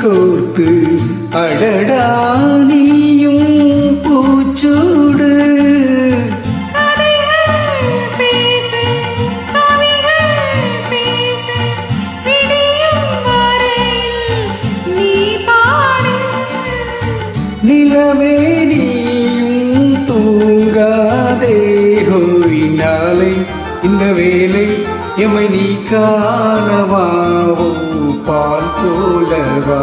கோர்த்து அடடா நீயும் பூச்சூடு. நிலவே நீயும் தூங்காதே ஹோய் நாளை இந்த வேலை எமை நீ காணவா பால் போலவா.